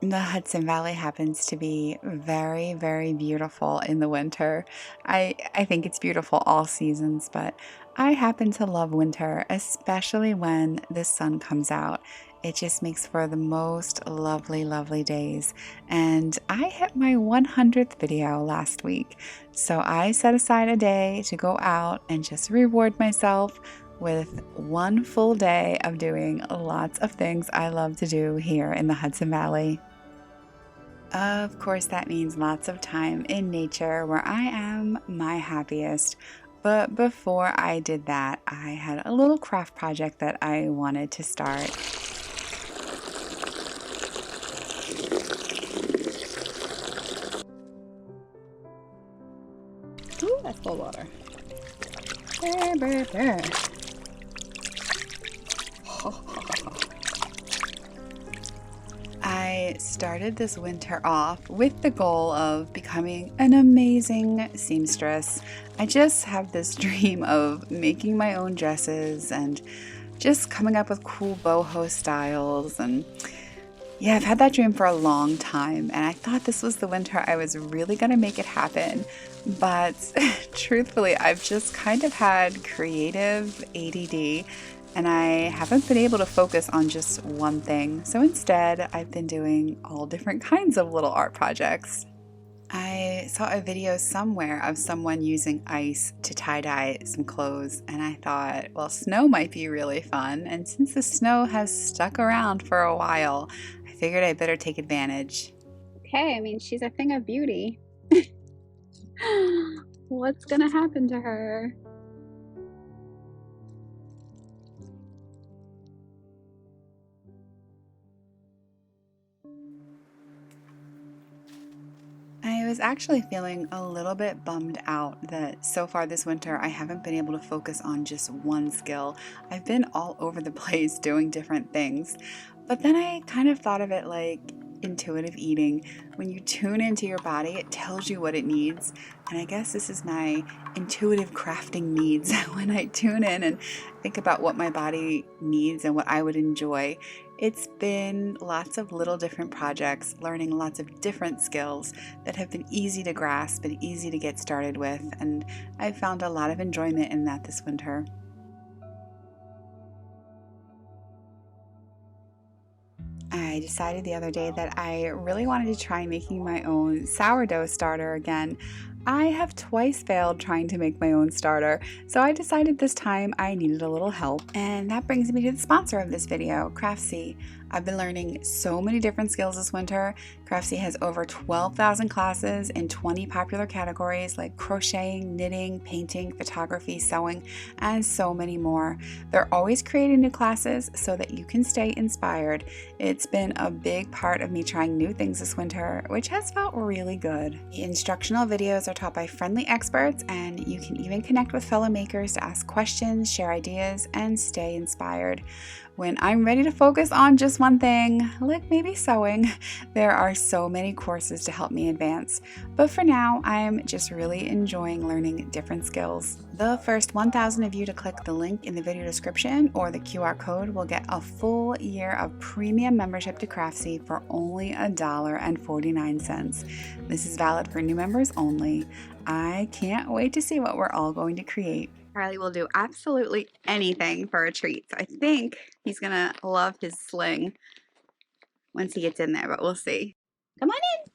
The Hudson Valley happens to be very, very beautiful in the winter. I think it's beautiful all seasons, but I happen to love winter, especially when the sun comes out. It just makes for the most lovely, lovely days. And I hit my 100th video last week, so I set aside a day to go out and just reward myself with one full day of doing lots of things I love to do here in the Hudson Valley. Of course, that means lots of time in nature where I am my happiest. But before I did that, I had a little craft project that I wanted to start. Ooh, that's cold water. Brr, brr, brr. I started this winter off with the goal of becoming an amazing seamstress. I just have this dream of making my own dresses and just coming up with cool boho styles. And yeah, I've had that dream for a long time, and I thought this was the winter I was really going to make it happen. But truthfully, I've just kind of had creative ADD, and I haven't been able to focus on just one thing. So instead, I've been doing all different kinds of little art projects. I saw a video somewhere of someone using ice to tie-dye some clothes, and I thought, well, snow might be really fun. And since the snow has stuck around for a while, I figured I better take advantage. Okay, I mean, she's a thing of beauty. What's gonna happen to her? I was actually feeling a little bit bummed out that so far this winter I haven't been able to focus on just one skill. I've been all over the place doing different things. But then I kind of thought of it like intuitive eating. When you tune into your body, it tells you what it needs. And I guess this is my intuitive crafting needs. When I tune in and think about what my body needs and what I would enjoy, it's been lots of little different projects, learning lots of different skills that have been easy to grasp and easy to get started with. And I've found a lot of enjoyment in that this winter. I decided the other day that I really wanted to try making my own sourdough starter again. I have twice failed trying to make my own starter, so I decided this time I needed a little help. And that brings me to the sponsor of this video, Craftsy. I've been learning so many different skills this winter. Craftsy has over 12,000 classes in 20 popular categories like crocheting, knitting, painting, photography, sewing, and so many more. They're always creating new classes so that you can stay inspired. It's been a big part of me trying new things this winter, which has felt really good. The instructional videos are taught by friendly experts, and you can even connect with fellow makers to ask questions, share ideas, and stay inspired. When I'm ready to focus on just one thing, like maybe sewing, there are so many courses to help me advance. But for now, I'm just really enjoying learning different skills. The first 1,000 of you to click the link in the video description or the QR code will get a full year of premium membership to Craftsy for only $1.49. This is valid for new members only. I can't wait to see what we're all going to create. Charlie will do absolutely anything for a treat. So I think he's gonna love his sling once he gets in there, but we'll see. Come on in.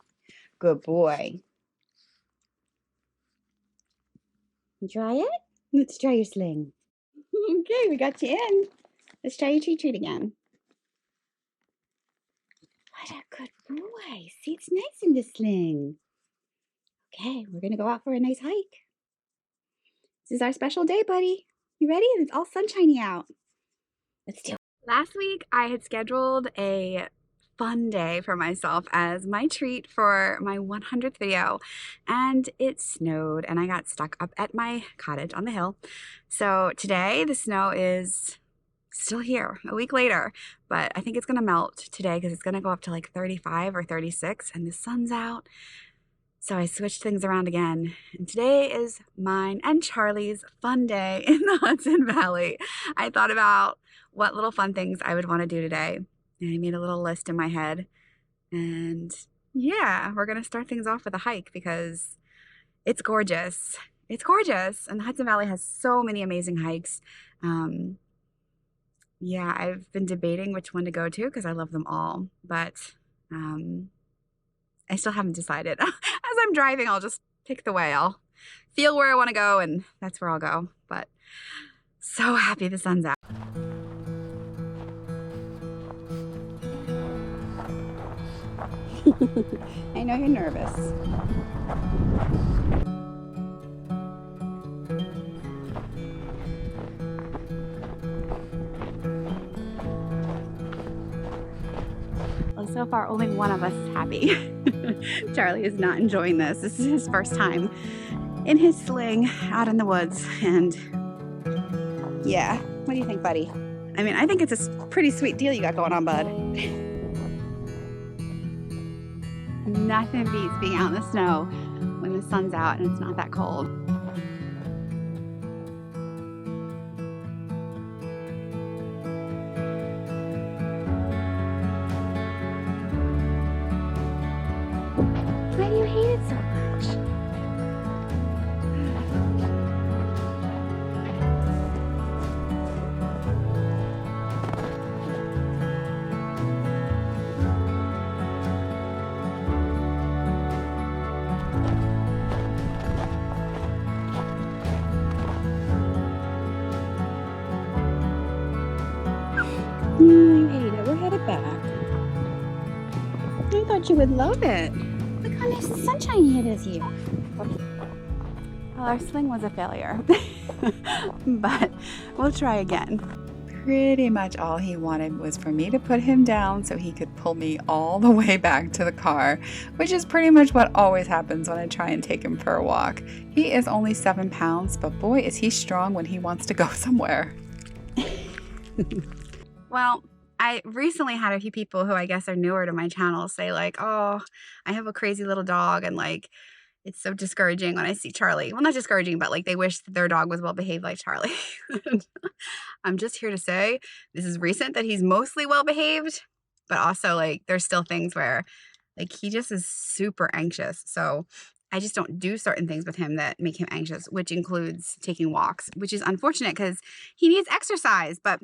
Good boy. Try it? Let's try your sling. Okay, we got you in. Let's try your treat again. What a good boy. See, it's nice in the sling. Okay, we're gonna go out for a nice hike. This is our special day, buddy. You ready? It's all sunshiny out. Let's do it. Last week, I had scheduled a fun day for myself as my treat for my 100th video, and it snowed and I got stuck up at my cottage on the hill. So today the snow is still here a week later, but I think it's gonna melt today because it's gonna go up to like 35 or 36 and the sun's out. So I switched things around again, and today is mine and Charlie's fun day in the Hudson Valley. I thought about what little fun things I would want to do today, and I made a little list in my head. And yeah, we're gonna start things off with a hike because it's gorgeous. It's gorgeous. And the Hudson Valley has so many amazing hikes. Um, yeah, I've been debating which one to go to because I love them all, but um, I still haven't decided. As I'm driving, I'll just pick the way. I'll feel where I want to go, and that's where I'll go. But so happy the sun's out. I know you're nervous. Well, so far only one of us is happy. Charlie is not enjoying this. This is his first time in his sling out in the woods, and yeah, what do you think, buddy? I mean, I think it's a pretty sweet deal you got going on, bud. Nothing beats being out in the snow when the sun's out and it's not that cold. Why do you hate it so much? You hate it. We're headed back. I thought you would love it. Look how nice the sunshine it is here. Well, our sling was a failure, but we'll try again. Pretty much all he wanted was for me to put him down so he could pull me all the way back to the car, which is pretty much what always happens when I try and take him for a walk. He is only 7 pounds, but boy, is he strong when he wants to go somewhere. Well, I recently had a few people who I guess are newer to my channel say like, oh, I have a crazy little dog, and like, it's so discouraging when I see Charlie. Well, not discouraging, but like they wish that their dog was well behaved like Charlie. I'm just here to say this is recent that he's mostly well behaved, but also like there's still things where like he just is super anxious. So I just don't do certain things with him that make him anxious, which includes taking walks, which is unfortunate because he needs exercise. But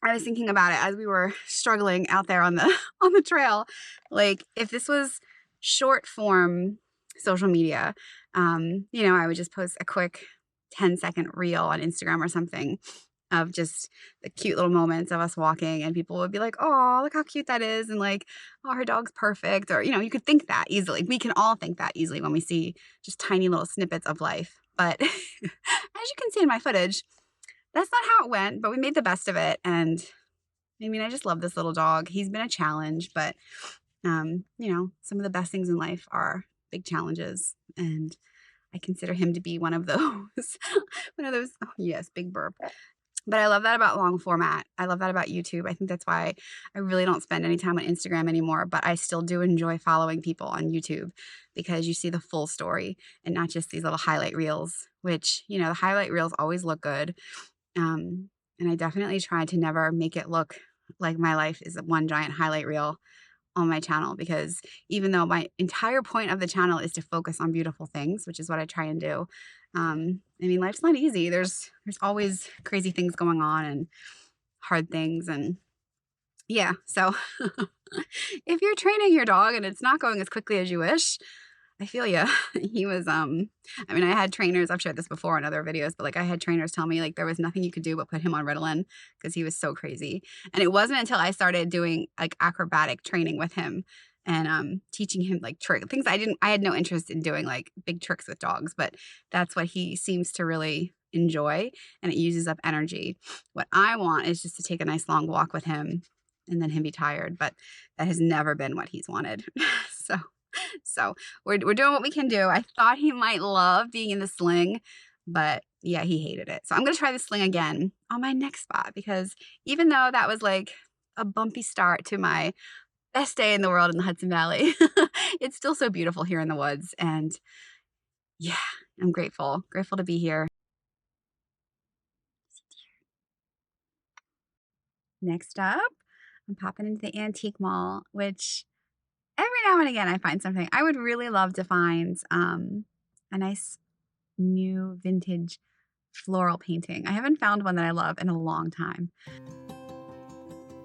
I was thinking about it as we were struggling out there on the on the trail. Like if this was short form social media, you know, I would just post a quick 10-second reel on Instagram or something of just the cute little moments of us walking, and people would be like, oh, look how cute that is, and like, oh, her dog's perfect, or you know, you could think that easily. We can all think that easily when we see just tiny little snippets of life. But as you can see in my footage, that's not how it went, but we made the best of it. And I mean, I just love this little dog. He's been a challenge, but you know, some of the best things in life are big challenges, and I consider him to be one of those. One of those. Oh, yes, big burp. But I love that about long format. I love that about YouTube. I think that's why I really don't spend any time on Instagram anymore, but I still do enjoy following people on YouTube because you see the full story and not just these little highlight reels, which, you know, the highlight reels always look good. And I definitely try to never make it look like my life is one giant highlight reel on my channel, because even though my entire point of the channel is to focus on beautiful things, which is what I try and do, I mean, life's not easy. There's always crazy things going on and hard things, and yeah, so if you're training your dog and it's not going as quickly as you wish, I feel you. He was, I mean, I had trainers, I've shared this before in other videos, but like I had trainers tell me like there was nothing you could do but put him on Ritalin because he was so crazy. And it wasn't until I started doing like acrobatic training with him and teaching him like things I had no interest in doing, like big tricks with dogs, but that's what he seems to really enjoy, and it uses up energy. What I want is just to take a nice long walk with him and then him be tired, but that has never been what he's wanted. So we're doing what we can do. I thought he might love being in the sling, but yeah, he hated it. So I'm going to try the sling again on my next spot, because even though that was like a bumpy start to my best day in the world in the Hudson Valley, it's still so beautiful here in the woods. And yeah, I'm grateful to be here. Next up, I'm popping into the antique mall, which now and again I find something. I would really love to find a nice new vintage floral painting. I haven't found one that I love in a long time.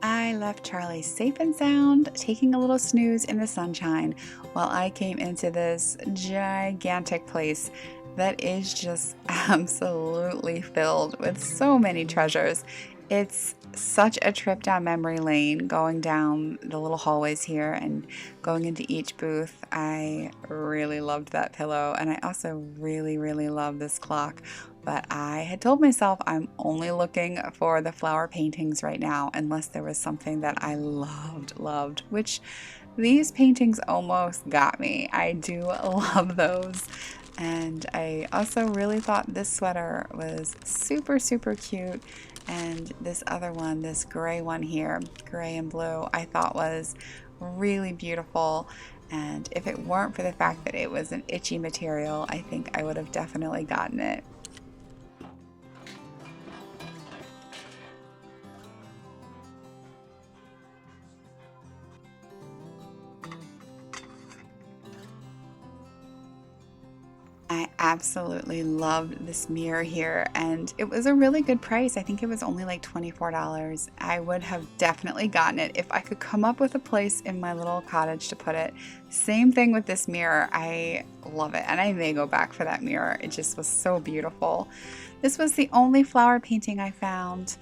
I left Charlie safe and sound, taking a little snooze in the sunshine, while I came into this gigantic place that is just absolutely filled with so many treasures. It's such a trip down memory lane, going down the little hallways here and going into each booth. I really loved that pillow, and I also really love this clock. But I had told myself I'm only looking for the flower paintings right now, unless there was something that I loved, which these paintings almost got me. I do love those. And I also really thought this sweater was super cute. And this other one, this gray one here, gray and blue, I thought was really beautiful. And if it weren't for the fact that it was an itchy material, I think I would have definitely gotten it. I absolutely loved this mirror here, and it was a really good price. I think it was only like $24. I would have definitely gotten it if I could come up with a place in my little cottage to put it. Same thing with this mirror. I love it, and I may go back for that mirror. It just was so beautiful. This was the only flower painting I found.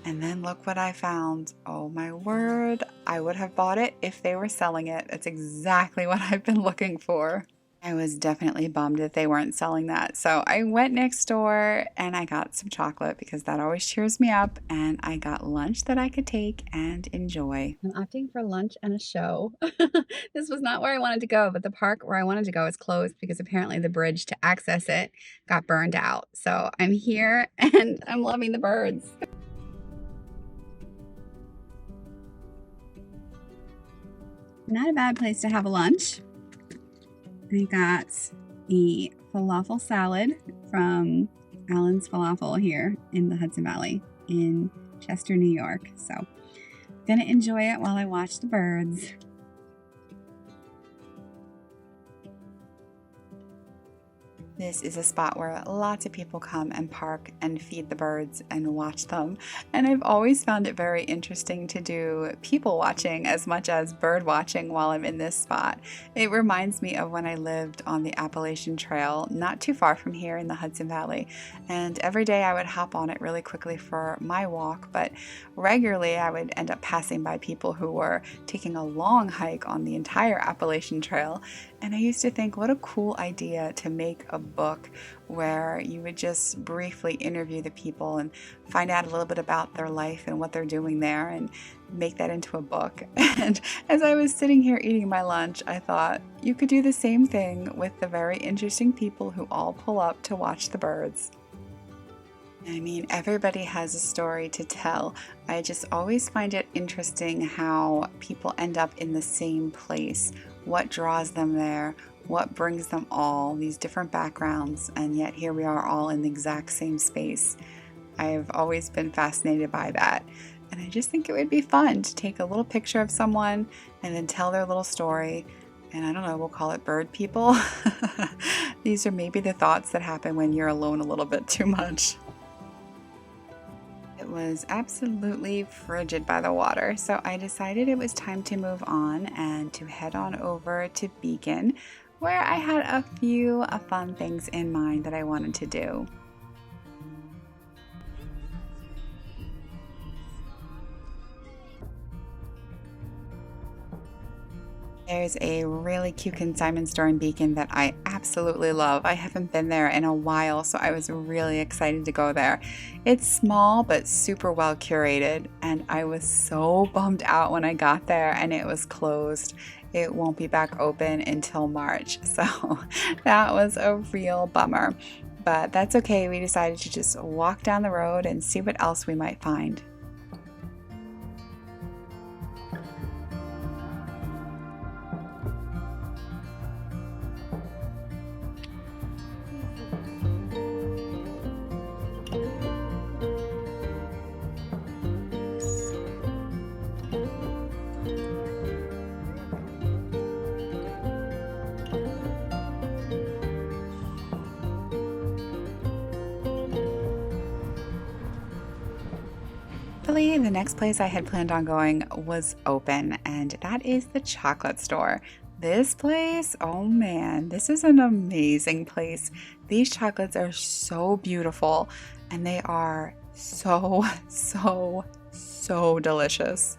And then look what I found. Oh my word. I would have bought it if they were selling it. That's exactly what I've been looking for. I was definitely bummed that they weren't selling that. So I went next door and I got some chocolate because that always cheers me up. And I got lunch that I could take and enjoy. I'm opting for lunch and a show. This was not where I wanted to go, but the park where I wanted to go is closed because apparently the bridge to access it got burned out. So I'm here and I'm loving the birds. Not a bad place to have a lunch. I got a falafel salad from Allen's Falafel here in the Hudson Valley in Chester, New York. So I'm gonna enjoy it while I watch the birds. This is a spot where lots of people come and park and feed the birds and watch them. And I've always found it very interesting to do people watching as much as bird watching while I'm in this spot. It reminds me of when I lived on the Appalachian Trail, not too far from here in the Hudson Valley. And every day I would hop on it really quickly for my walk, but regularly I would end up passing by people who were taking a long hike on the entire Appalachian Trail. And I used to think, what a cool idea to make a book where you would just briefly interview the people and find out a little bit about their life and what they're doing there and make that into a book. And as I was sitting here eating my lunch, I thought you could do the same thing with the very interesting people who all pull up to watch the birds. I mean, everybody has a story to tell. I just always find it interesting how people end up in the same place. What draws them there? What brings them all? These different backgrounds, and yet here we are all in the exact same space. I've always been fascinated by that. And I just think it would be fun to take a little picture of someone and then tell their little story. And I don't know, we'll call it bird people. These are maybe the thoughts that happen when you're alone a little bit too much. It was absolutely frigid by the water, so I decided it was time to move on and to head on over to Beacon, where I had a few fun things in mind that I wanted to do. There's a really cute consignment store in Beacon that I absolutely love. I haven't been there in a while, so I was really excited to go there. It's small but super well curated, and I was so bummed out when I got there and it was closed. It won't be back open until March, so that was a real bummer. But that's okay, we decided to just walk down the road and see what else we might find. Literally, the next place I had planned on going was open, and that is the chocolate store. This place, oh man, this is an amazing place. These chocolates are so beautiful, and they are so delicious.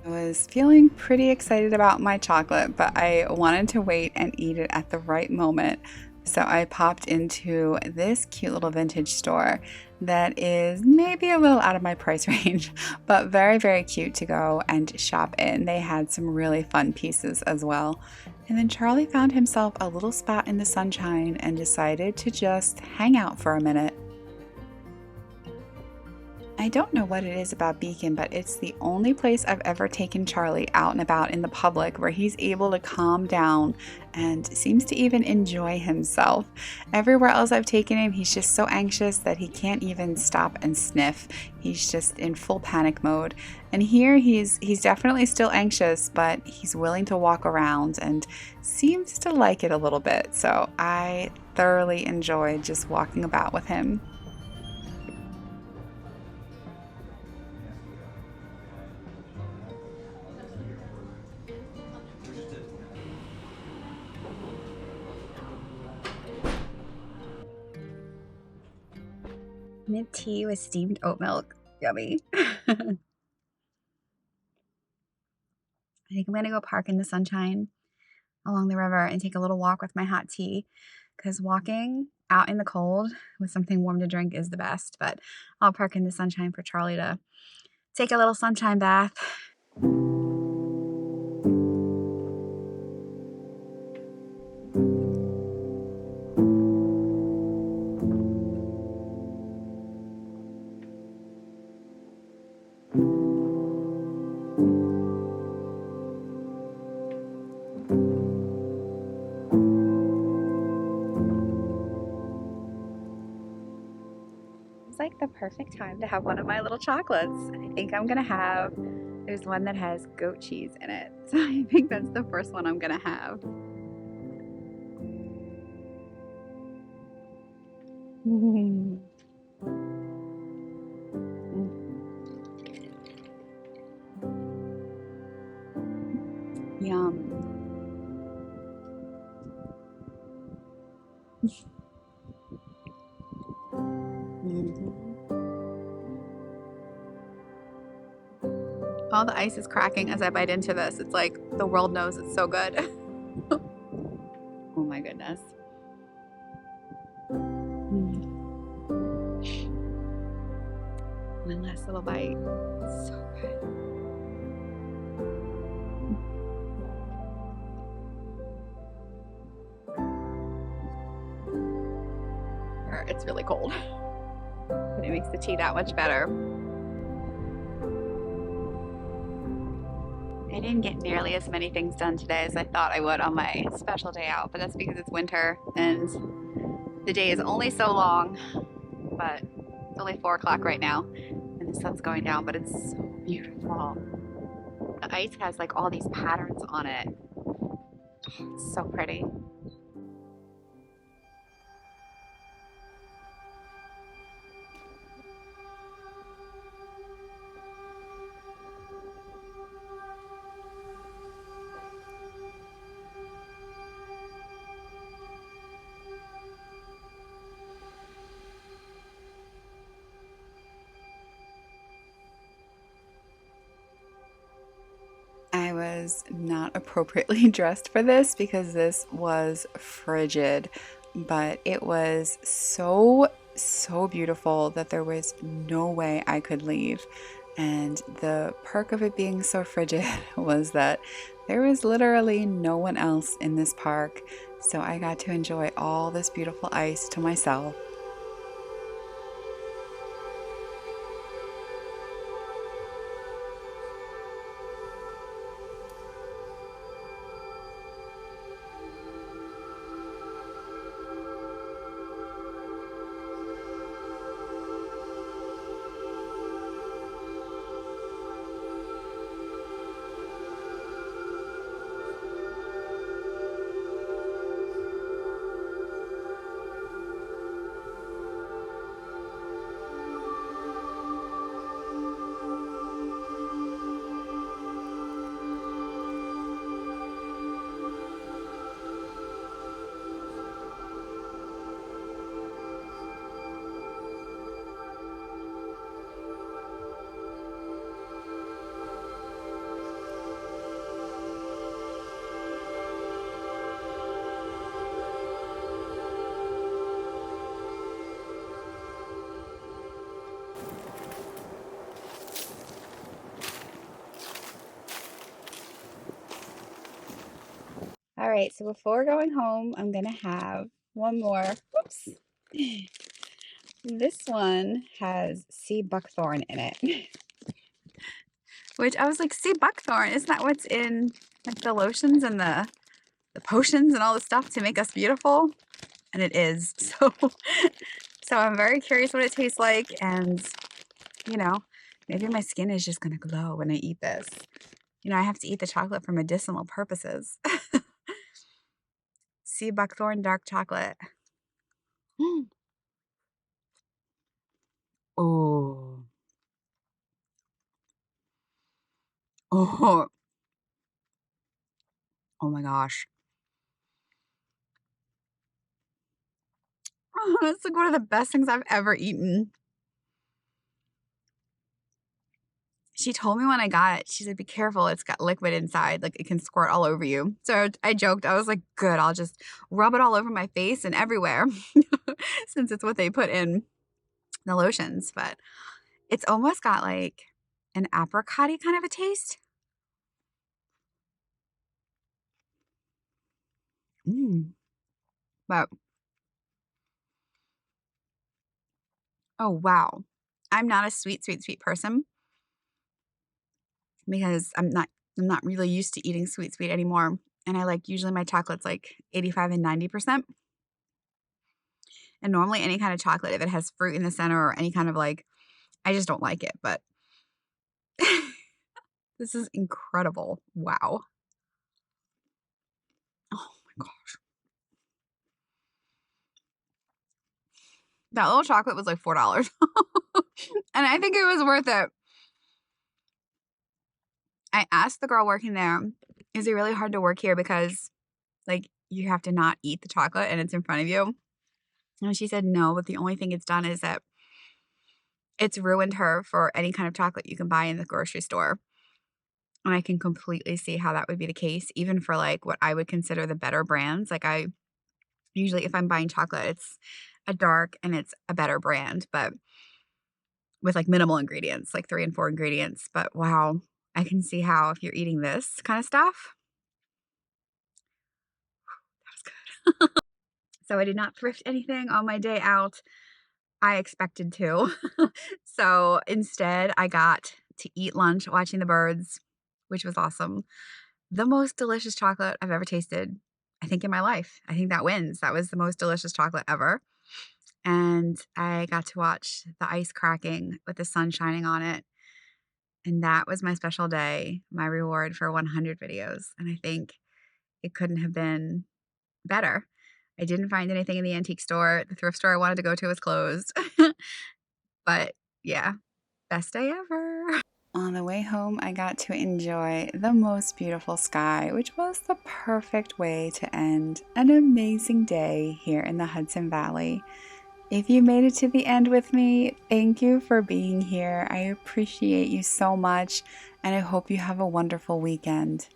I was feeling pretty excited about my chocolate, but I wanted to wait and eat it at the right moment. So I popped into this cute little vintage store that is maybe a little out of my price range, but very cute to go and shop in. They had some really fun pieces as well. And then Charlie found himself a little spot in the sunshine and decided to just hang out for a minute. I don't know what it is about Beacon, but it's the only place I've ever taken Charlie out and about in the public where he's able to calm down and seems to even enjoy himself. Everywhere else I've taken him, he's just so anxious that he can't even stop and sniff. He's just in full panic mode. And here he's definitely still anxious, but he's willing to walk around and seems to like it a little bit. So I thoroughly enjoyed just walking about with him. Mint tea with steamed oat milk. Yummy. I think I'm gonna go park in the sunshine along the river and take a little walk with my hot tea, because walking out in the cold with something warm to drink is the best. But I'll park in the sunshine for Charlie to take a little sunshine bath. Like the perfect time to have one of my little chocolates. I think I'm gonna have, there's one that has goat cheese in it. So I think that's the first one I'm gonna have. Mm. Yum. All the ice is cracking as I bite into this. It's like the world knows it's so good. Oh my goodness. One last little bite. So good. It's really cold, but it makes the tea that much better. I didn't get nearly as many things done today as I thought I would on my special day out, but that's because it's winter and the day is only so long. But it's only 4 o'clock right now and the sun's going down, but it's so beautiful. The ice has like all these patterns on it. It's so pretty. I was not appropriately dressed for this because this was frigid, but it was so beautiful that there was no way I could leave. And the perk of it being so frigid was that there was literally no one else in this park, so I got to enjoy all this beautiful ice to myself. All right, so before going home, I'm gonna have one more. Whoops. This one has sea buckthorn in it. Which I was like, sea buckthorn, isn't that what's in like the lotions and the potions and all the stuff to make us beautiful? And it is. So I'm very curious what it tastes like, and you know, maybe my skin is just gonna glow when I eat this. You know, I have to eat the chocolate for medicinal purposes. Sea buckthorn dark chocolate. Oh. Oh. Oh my gosh. It's like one of the best things I've ever eaten. She told me when I got it, she said, be careful, it's got liquid inside, like it can squirt all over you. So I joked, I was like, good, I'll just rub it all over my face and everywhere since it's what they put in the lotions. But it's almost got like an apricot-y kind of a taste. But, oh wow. I'm not a sweet person because I'm not really used to eating sweet anymore. And I like usually my chocolate's like 85 and 90%. And normally any kind of chocolate, if it has fruit in the center or any kind of like, I just don't like it. But this is incredible. Wow. Oh my gosh. That little chocolate was like $4. And I think it was worth it. I asked the girl working there, is it really hard to work here because like you have to not eat the chocolate and it's in front of you? And she said no, but the only thing it's done is that it's ruined her for any kind of chocolate you can buy in the grocery store. And I can completely see how that would be the case, even for like what I would consider the better brands. Like I usually, if I'm buying chocolate, it's a dark and it's a better brand, but with like minimal ingredients, like 3 and 4 ingredients. But wow, I can see how if you're eating this kind of stuff, that was good. So I did not thrift anything on my day out. I expected to. So instead, I got to eat lunch watching the birds, which was awesome. The most delicious chocolate I've ever tasted, I think, in my life. I think that wins. That was the most delicious chocolate ever. And I got to watch the ice cracking with the sun shining on it. And that was my special day, my reward for 100 videos. And I think it couldn't have been better. I didn't find anything in the antique store. The thrift store I wanted to go to was closed. But yeah, best day ever. On the way home, I got to enjoy the most beautiful sky, which was the perfect way to end an amazing day here in the Hudson Valley. If you made it to the end with me, thank you for being here. I appreciate you so much, and I hope you have a wonderful weekend.